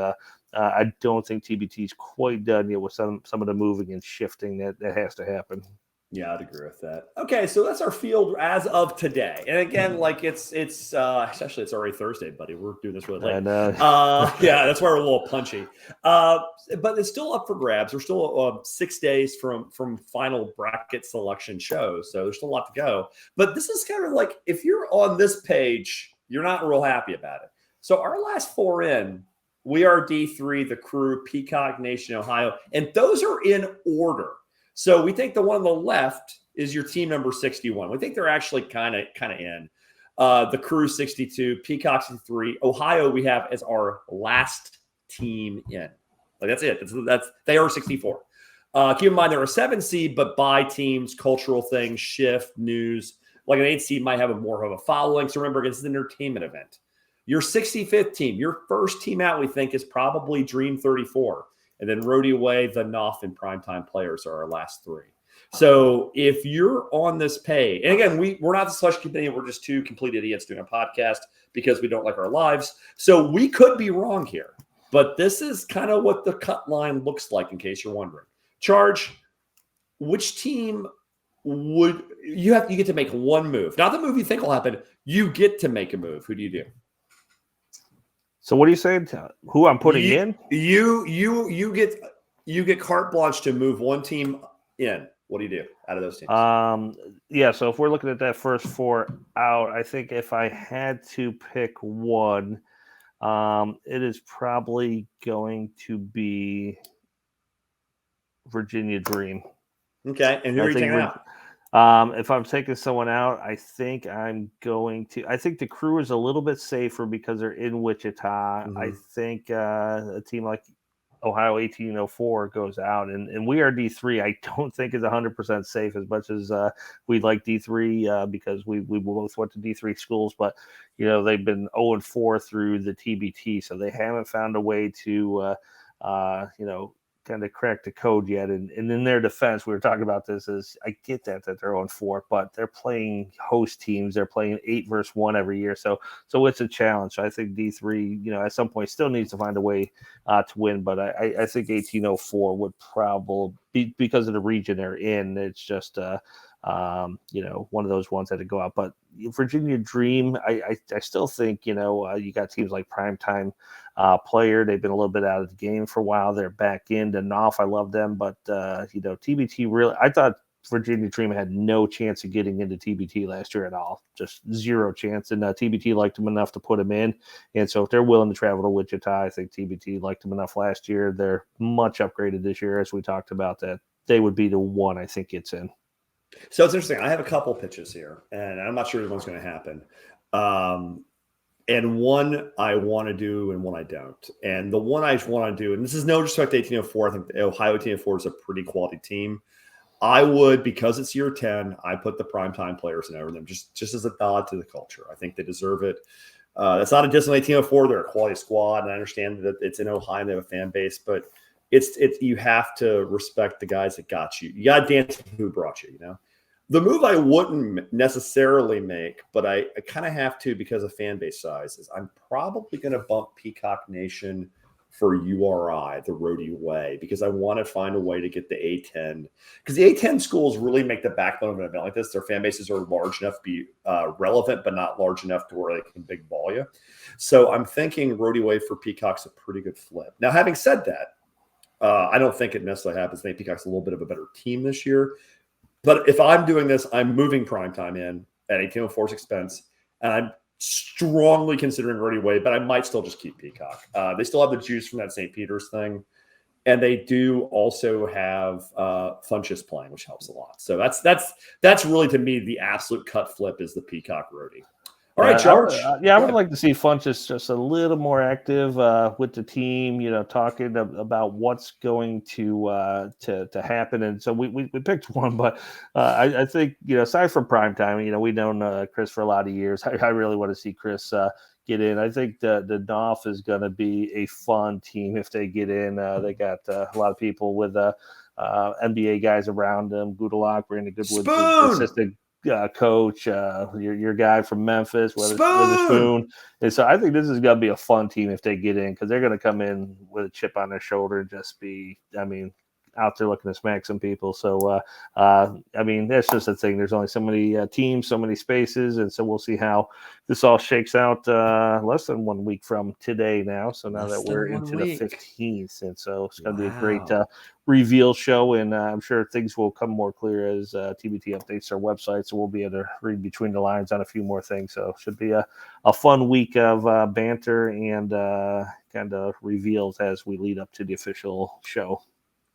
I don't think TBT is quite done yet with some of the moving and shifting that has to happen. Yeah, I'd agree with that. Okay, so that's our field as of today. And again, like it's actually it's already Thursday, buddy. We're doing this really late. And, yeah, that's why we're a little punchy. But it's still up for grabs. We're still 6 days from final bracket selection shows, so there's still a lot to go. But this is kind of like if you're on this page, you're not real happy about it. So our last four in, we are D3, the Crew, Peacock Nation, Ohio, and those are in order. So we think the one on the left is your team number 61. We think they're actually kind of in. The Crew 62, Peacock 63, Ohio we have as our last team in. Like that's it. That's they are 64. Keep in mind they're a 7 seed, but by teams, cultural things, shift, news. Like an 8 seed might have more of a following. So remember, it's an entertainment event. Your 65th team, your first team out, we think is probably Dream 34. And then Rody Way, the Knopf, and Primetime Players are our last 3. So if you're on this page, and again, we're not the selection committee, we're just two complete idiots doing a podcast because we don't like our lives. So we could be wrong here, but this is kind of what the cut line looks like in case you're wondering. Charge, which team would you get to make one move? Not the move you think will happen. You get to make a move. Who do you do? So what are you saying? Who I'm putting in? You get carte blanche to move one team in. What do you do out of those teams? Yeah. So if we're looking at that first 4 out, I think if I had to pick one, it is probably going to be Virginia Dream. Okay, and who are you taking out? If I'm taking someone out, I think the Crew is a little bit safer because they're in Wichita. Mm-hmm. I think a team like Ohio 1804 goes out, and we are D3. I don't think is 100% safe as much as we'd like D3 because we both went to D3 schools, but they've been 0-4 through the TBT, so they haven't found a way to kind of crack the code yet. And in their defense, we were talking about this, is I get that they're 0-4, but they're playing host teams. They're playing 8 versus 1 every year. So it's a challenge. So I think D3, at some point still needs to find a way to win. But I think 1804 would probably be, because of the region they're in, it's just, one of those ones that to go out. But Virginia Dream, I still think, you got teams like Primetime Player. They've been a little bit out of the game for a while. They're back in. The Knopf, I love them. But, TBT really, I thought Virginia Dream had no chance of getting into TBT last year at all. Just zero chance. And TBT liked them enough to put them in. And so if they're willing to travel to Wichita, I think TBT liked them enough last year. They're much upgraded this year, as we talked about, that they would be the one I think gets in. So it's interesting. I have a couple pitches here, and I'm not sure which one's going to happen. And one I want to do and one I don't. And the one I want to do, and this is no disrespect to 1804. I think the Ohio 1804 is a pretty quality team. I would, because it's year 10, I put the Primetime Players in over them just as a nod to the culture. I think they deserve it. That's not a diss on 1804. They're a quality squad, and I understand that it's in Ohio and they have a fan base, but it's you have to respect the guys that got you. You got to dance with who brought you, The move I wouldn't necessarily make, but I kind of have to because of fan base size, is I'm probably going to bump Peacock Nation for URI, the Rody Way, because I want to find a way to get the A10. Because the A10 schools really make the backbone of an event like this. Their fan bases are large enough to be relevant, but not large enough to where they can big ball you. So I'm thinking Rody Way for Peacock's a pretty good flip. Now, having said that, I don't think it necessarily happens. I think Peacock's a little bit of a better team this year. But if I'm doing this, I'm moving Primetime in at 1804's expense, and I'm strongly considering Rody Way, but I might still just keep Peacock. They still have the juice from that St. Peter's thing, and they do also have Funchess playing, which helps a lot. So that's really, to me, the absolute cut flip is the Peacock Rody. All right, George. I would like to see Funchess just a little more active with the team, talking about what's going to happen. And so we picked one, but I think, aside from Primetime, we've known Chris for a lot of years. I really want to see Chris get in. I think the Dolph is going to be a fun team if they get in. They got a lot of people with NBA guys around them. Goodalock, Brandon Goodwood's the assistant coach, your guy from Memphis, Witherspoon. And so I think this is going to be a fun team if they get in, because they're going to come in with a chip on their shoulder and just be, out there looking to smack some people. So, that's just the thing. There's only so many teams, so many spaces. And so we'll see how this all shakes out less than 1 week from today now. So now that we're into the 15th. And so it's going to be a great reveal show. And I'm sure things will come more clear as TBT updates our website. So we'll be able to read between the lines on a few more things. So it should be a fun week of banter and kind of reveals as we lead up to the official show.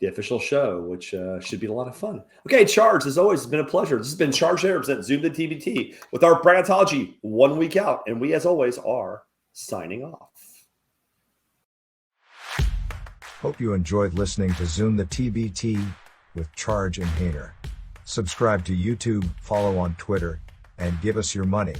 The official show, which should be a lot of fun. Okay, Charge, as always, it's been a pleasure. This has been Charge There, represent Zoom the TBT with our Bracketology 1 week out. And we, as always, are signing off. Hope you enjoyed listening to Zoom the TBT with Charge and Hayner. Subscribe to YouTube, follow on Twitter, and give us your money.